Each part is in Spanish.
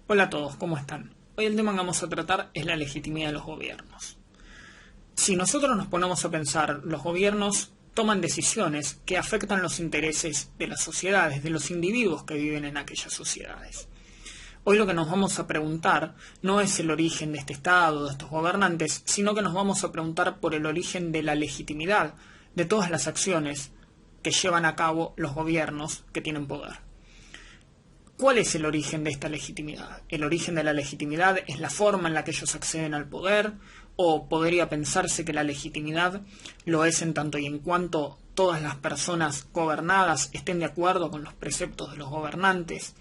Hola a todos, ¿cómo están? Hoy el tema que vamos a tratar es la legitimidad de los gobiernos. Si nosotros nos ponemos a pensar, los gobiernos toman decisiones que afectan los intereses de las sociedades, de los individuos que viven en aquellas sociedades. Hoy lo que nos vamos a preguntar no es el origen de este Estado, de estos gobernantes, sino que nos vamos a preguntar por el origen de la legitimidad de todas las acciones que llevan a cabo los gobiernos que tienen poder. ¿Cuál es el origen de esta legitimidad? ¿El origen de la legitimidad es la forma en la que ellos acceden al poder? ¿O podría pensarse que la legitimidad lo es en tanto y en cuanto todas las personas gobernadas estén de acuerdo con los preceptos de los gobernantes?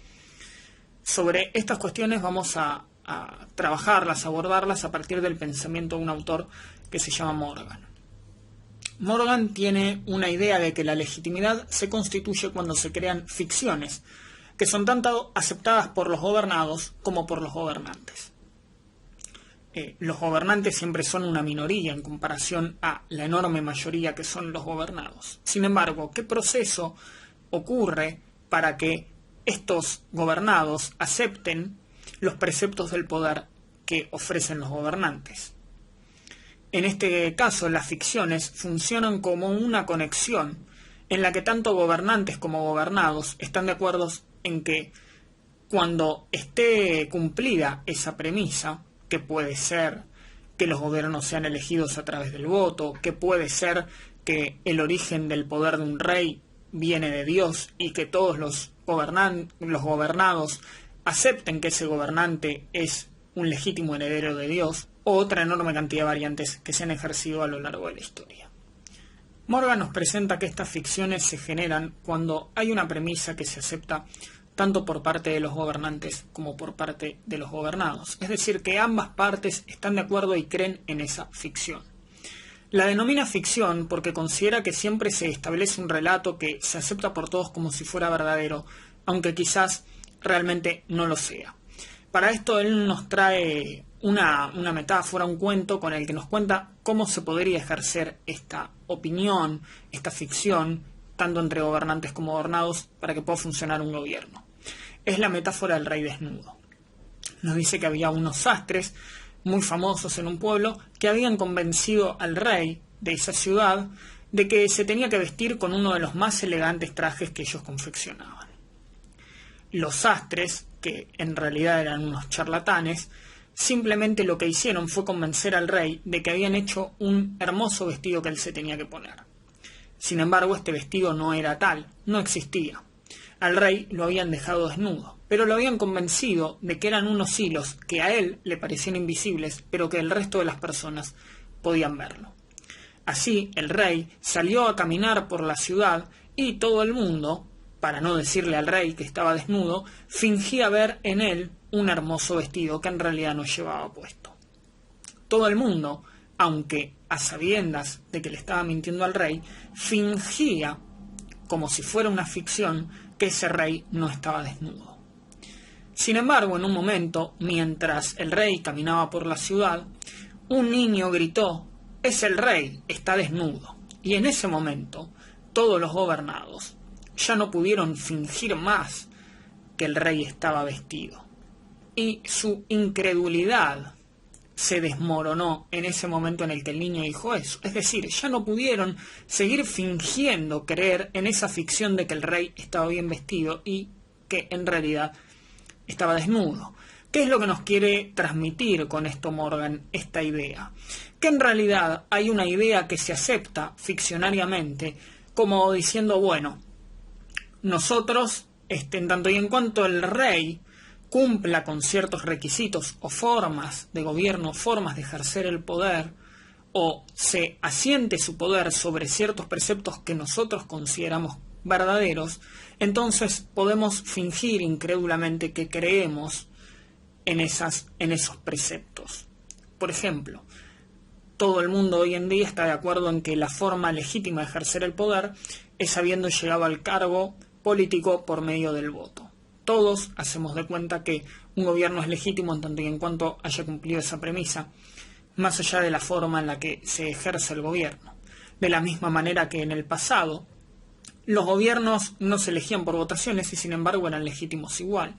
Sobre estas cuestiones vamos a trabajarlas, a abordarlas a partir del pensamiento de un autor que se llama Morgan. Morgan tiene una idea de que la legitimidad se constituye cuando se crean ficciones, que son tanto aceptadas por los gobernados como por los gobernantes. Los gobernantes siempre son una minoría en comparación a la enorme mayoría que son los gobernados. Sin embargo, ¿qué proceso ocurre para que estos gobernados acepten los preceptos del poder que ofrecen los gobernantes? En este caso, las ficciones funcionan como una conexión en la que tanto gobernantes como gobernados están de acuerdo en que cuando esté cumplida esa premisa, que puede ser que los gobiernos sean elegidos a través del voto, que puede ser que el origen del poder de un rey viene de Dios y que todos los gobernados acepten que ese gobernante es un legítimo heredero de Dios, o otra enorme cantidad de variantes que se han ejercido a lo largo de la historia. Morgan nos presenta que estas ficciones se generan cuando hay una premisa que se acepta tanto por parte de los gobernantes como por parte de los gobernados. Es decir, que ambas partes están de acuerdo y creen en esa ficción. La denomina ficción porque considera que siempre se establece un relato que se acepta por todos como si fuera verdadero, aunque quizás realmente no lo sea. Para esto él nos trae una metáfora, un cuento con el que nos cuenta cómo se podría ejercer esta opinión, esta ficción, tanto entre gobernantes como gobernados, para que pueda funcionar un gobierno. Es la metáfora del rey desnudo. Nos dice que había unos sastres muy famosos en un pueblo que habían convencido al rey de esa ciudad de que se tenía que vestir con uno de los más elegantes trajes que ellos confeccionaban. Los sastres, que en realidad eran unos charlatanes, simplemente lo que hicieron fue convencer al rey de que habían hecho un hermoso vestido que él se tenía que poner. Sin embargo, este vestido no era tal, no existía. Al rey lo habían dejado desnudo, pero lo habían convencido de que eran unos hilos que a él le parecían invisibles, pero que el resto de las personas podían verlo. Así, el rey salió a caminar por la ciudad y todo el mundo, para no decirle al rey que estaba desnudo, fingía ver en él un hermoso vestido que en realidad no llevaba puesto. Todo el mundo, aunque a sabiendas de que le estaba mintiendo al rey, fingía, como si fuera una ficción, que ese rey no estaba desnudo. Sin embargo, en un momento, mientras el rey caminaba por la ciudad, un niño gritó: «¡Es el rey! ¡Está desnudo!». Y en ese momento, todos los gobernados ya no pudieron fingir más que el rey estaba vestido. Y su incredulidad se desmoronó en ese momento en el que el niño dijo eso. Es decir, ya no pudieron seguir fingiendo creer en esa ficción de que el rey estaba bien vestido y que en realidad estaba desnudo. ¿Qué es lo que nos quiere transmitir con esto Morgan, esta idea? Que en realidad hay una idea que se acepta ficcionariamente como diciendo, bueno, nosotros, en tanto y en cuanto el rey cumpla con ciertos requisitos o formas de gobierno, formas de ejercer el poder, o se asiente su poder sobre ciertos preceptos que nosotros consideramos verdaderos, entonces podemos fingir incrédulamente que creemos en esos preceptos. Por ejemplo, todo el mundo hoy en día está de acuerdo en que la forma legítima de ejercer el poder es habiendo llegado al cargo político por medio del voto. Todos hacemos de cuenta que un gobierno es legítimo en tanto y en cuanto haya cumplido esa premisa, más allá de la forma en la que se ejerce el gobierno. De la misma manera que en el pasado Los gobiernos no se elegían por votaciones y sin embargo eran legítimos igual.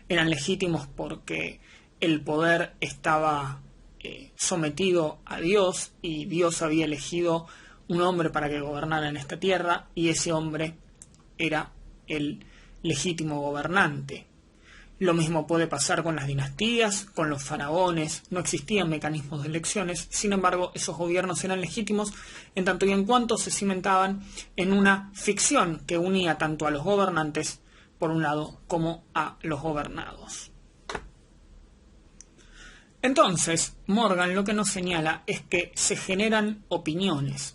Eran legítimos porque el poder estaba sometido a Dios y Dios había elegido un hombre para que gobernara en esta tierra y ese hombre era el legítimo gobernante. Lo mismo puede pasar con las dinastías, con los faraones, no existían mecanismos de elecciones, sin embargo esos gobiernos eran legítimos en tanto y en cuanto se cimentaban en una ficción que unía tanto a los gobernantes por un lado como a los gobernados. Entonces, Morgan lo que nos señala es que se generan opiniones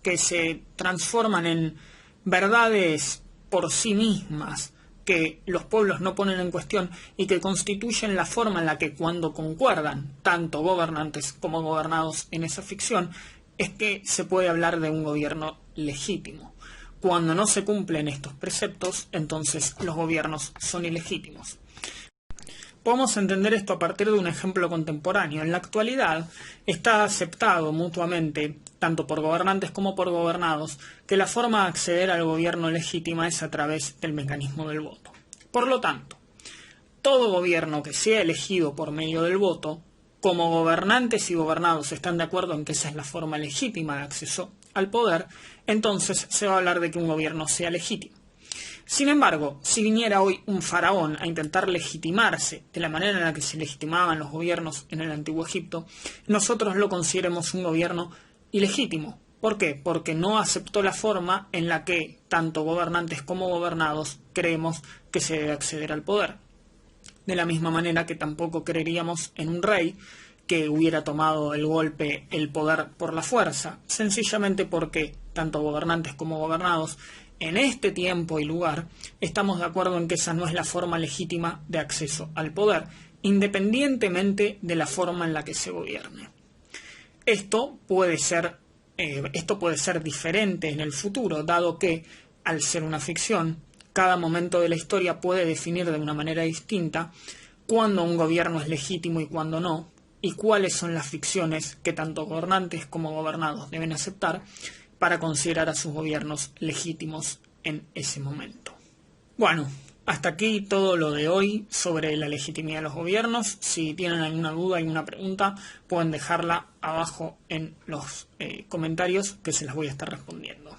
que se transforman en verdades por sí mismas, que los pueblos no ponen en cuestión y que constituyen la forma en la que cuando concuerdan tanto gobernantes como gobernados en esa ficción, es que se puede hablar de un gobierno legítimo. Cuando no se cumplen estos preceptos, entonces los gobiernos son ilegítimos. Podemos entender esto a partir de un ejemplo contemporáneo. En la actualidad está aceptado mutuamente, tanto por gobernantes como por gobernados, que la forma de acceder al gobierno legítima es a través del mecanismo del voto. Por lo tanto, todo gobierno que sea elegido por medio del voto, como gobernantes y gobernados están de acuerdo en que esa es la forma legítima de acceso al poder, entonces se va a hablar de que un gobierno sea legítimo. Sin embargo, si viniera hoy un faraón a intentar legitimarse de la manera en la que se legitimaban los gobiernos en el Antiguo Egipto, nosotros lo consideremos un gobierno ilegítimo. ¿Por qué? Porque no aceptó la forma en la que tanto gobernantes como gobernados creemos que se debe acceder al poder. De la misma manera que tampoco creeríamos en un rey que hubiera tomado el poder por la fuerza, sencillamente porque tanto gobernantes como gobernados en este tiempo y lugar estamos de acuerdo en que esa no es la forma legítima de acceso al poder, independientemente de la forma en la que se gobierne. Esto puede ser diferente en el futuro, dado que, al ser una ficción, cada momento de la historia puede definir de una manera distinta cuándo un gobierno es legítimo y cuándo no, y cuáles son las ficciones que tanto gobernantes como gobernados deben aceptar para considerar a sus gobiernos legítimos en ese momento. Bueno, hasta aquí todo lo de hoy sobre la legitimidad de los gobiernos. Si tienen alguna duda, alguna pregunta, pueden dejarla abajo en los comentarios que se las voy a estar respondiendo.